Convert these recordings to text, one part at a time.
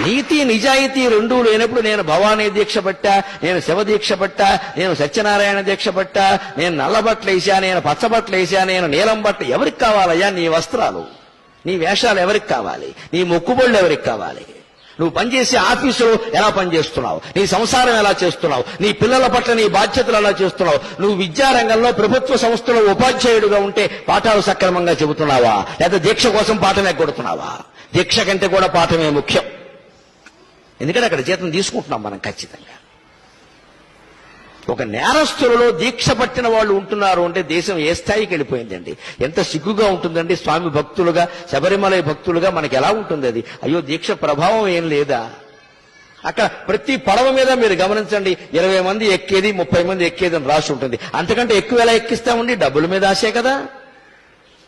నీతి నిజాయితీ రెండూ లేనప్పుడు నేను భవానీ దీక్ష పట్టా, నేను శివ దీక్ష పట్టా, నేను సత్యనారాయణ దీక్ష పట్టా, నేను నల్లబట్టలు వేసా, నేను పచ్చబట్టలు వేసా, నేను నీలం బట్ట, ఎవరికి కావాలయ్యా నీ వస్త్రాలు? నీ వేషాలు ఎవరికి కావాలి? నీ మొక్కుబళ్ళు ఎవరికి కావాలి? నువ్వు పనిచేసే ఆఫీసులో ఎలా పనిచేస్తున్నావు? నీ సంసారం ఎలా చేస్తున్నావు? నీ పిల్లల పట్ల నీ బాధ్యతలు ఎలా చేస్తున్నావు? నువ్వు విద్యారంగంలో ప్రభుత్వ సంస్థలో ఉపాధ్యాయుడిగా ఉంటే పాఠాలు సక్రమంగా చెబుతున్నావా, లేదా దీక్ష కోసం పాఠం ఎగ్గొడుతున్నావా? దీక్ష కంటే కూడా పాఠమే ముఖ్యం. ఎందుకంటే అక్కడ జీతం తీసుకుంటున్నాం మనం ఖచ్చితంగా. ఒక నేరస్తులలో దీక్ష పట్టిన వాళ్ళు ఉంటున్నారు అంటే దేశం ఏ స్థాయికి వెళ్ళిపోయిందండి. ఎంత సిగ్గుగా ఉంటుందండి. స్వామి భక్తులుగా, శబరిమల భక్తులుగా మనకి ఎలా ఉంటుంది అది? అయ్యో, దీక్ష ప్రభావం ఏం లేదా? అక్కడ ప్రతి పడవ మీద మీరు గమనించండి, 20 మంది ఎక్కేది, 30 మంది ఎక్కేది అని రాసి ఉంటుంది. అంతకంటే ఎక్కువ ఎలా ఎక్కిస్తామండి? డబ్బుల మీద ఆశే కదా.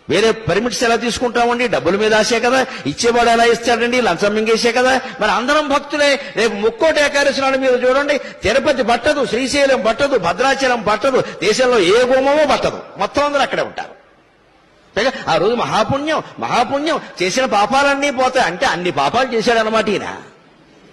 వేరే పర్మిట్స్ ఎలా తీసుకుంటామండి? డబ్బుల మీద ఆశే కదా. ఇచ్చేవాడు ఎలా ఇస్తాడండి? లంచం మింగేసే కదా. మరి అందరం భక్తులే. రేపు ముక్కోటి ఏకాదశి నాడు మీరు చూడండి, తిరుపతి పట్టదు, శ్రీశైలం పట్టదు, భద్రాచలం పట్టదు, దేశంలో ఏ గుమ్మమో పట్టదు, మొత్తం అందరూ అక్కడే ఉంటారు. ఆ రోజు మహాపుణ్యం చేసిన పాపాలన్నీ పోతాయి. అంటే అన్ని పాపాలు చేశాడు అన్నమాట ఈయన.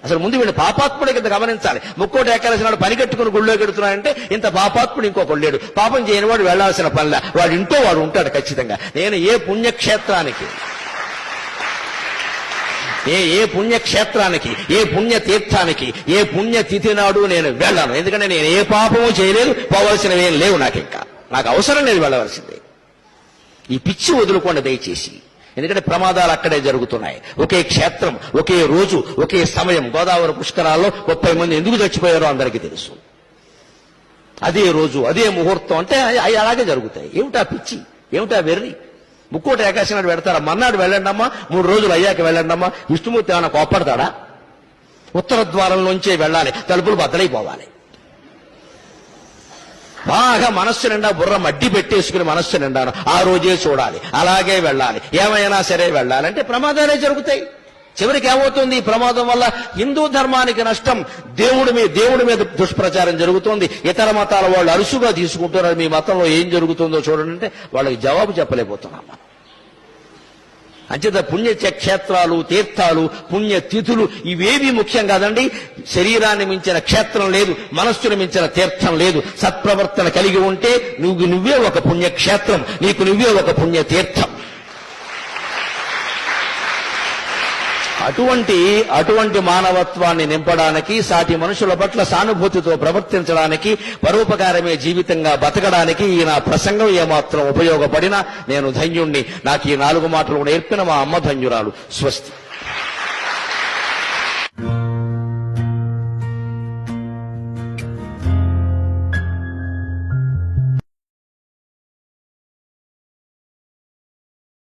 అసలు ముందు వీళ్ళు పాపాత్ముడి కింద గమనించాలి. ముక్కోటి ఏకాదశి నాడు పని కట్టుకుని గుళ్ళోకి వెడుతున్నాడంటే ఇంత పాపాత్ముడు ఇంకొకడు లేడు. పాపం చేయని వాడు వెళ్లాల్సిన పనిలా, వాడు ఇంటో వాడు ఉంటాడు ఖచ్చితంగా. నేను ఏ పుణ్యక్షేత్రానికి, ఏ పుణ్యక్షేత్రానికి, ఏ పుణ్యతీర్థానికి, ఏ పుణ్యతిథి నాడు నేను వెళ్ళాను. ఎందుకంటే నేను ఏ పాపము చేయలేదు, పోవలసినవి ఏం లేవు. నాకు అవసరం లేదు వెళ్ళవలసింది. ఈ పిచ్చి వదులుకోండి దయచేసి. ఎందుకంటే ప్రమాదాలు అక్కడే జరుగుతున్నాయి. ఒకే క్షేత్రం, ఒకే రోజు, ఒకే సమయం. గోదావరి పుష్కరాల్లో 30 మంది ఎందుకు చచ్చిపోయారో అందరికీ తెలుసు. అదే రోజు, అదే ముహూర్తం. అంటే అవి అలాగే జరుగుతాయి. ఏమిటా పిచ్చి, ఏమిటా వెర్రి? ముక్కోటి ఏకాదశి నాడు పెడతారా? మన్నాడు వెళ్ళండమ్మా, 3 రోజులు అయ్యాక వెళ్ళండమ్మా. విష్ణుమూర్తి ఏమైనా కోప్పడతాడా? ఉత్తర ద్వారంలోంచే వెళ్ళాలి, తలుపులు బద్దలైపోవాలి. బాగా మనస్సు నిండా బుర్ర మడ్డి పెట్టేసుకుని మనస్సు నిండాను ఆ రోజే చూడాలి, అలాగే వెళ్ళాలి, ఏమైనా సరే వెళ్ళాలంటే ప్రమాదాలే జరుగుతాయి. చివరికి ఏమవుతుంది? ఈ ప్రమాదం వల్ల హిందూ ధర్మానికి నష్టం, దేవుడి మీద దుష్ప్రచారం జరుగుతోంది. ఇతర మతాల వాళ్ళు అరుసుగా తీసుకుంటున్నారు. మీ మతంలో ఏం జరుగుతుందో చూడండి అంటే వాళ్ళకి జవాబు చెప్పలేకపోతున్నాం. అంచేత పుణ్యక్షేత్రాలు, తీర్థాలు, పుణ్యతిథులు ఇవేవి ముఖ్యం కాదండి. శరీరాన్ని మించిన క్షేత్రం లేదు, మనస్సును మించిన తీర్థం లేదు. సత్ప్రవర్తన కలిగి ఉంటే నువ్వే ఒక పుణ్యక్షేత్రం, నీకు నువ్వే ఒక పుణ్యతీర్థం. అటువంటి మానవత్వాన్ని నింపడానికి, సాటి మనుషుల పట్ల సానుభూతితో ప్రవర్తించడానికి, పరోపకారమే జీవితంగా బతకడానికి ఈ నా ప్రసంగం ఏమాత్రం ఉపయోగపడినా నేను ధన్యుణ్ణి. నాకు ఈ 4 మాటలు నేర్పిన మా అమ్మ ధన్యురాలు. స్వస్తి.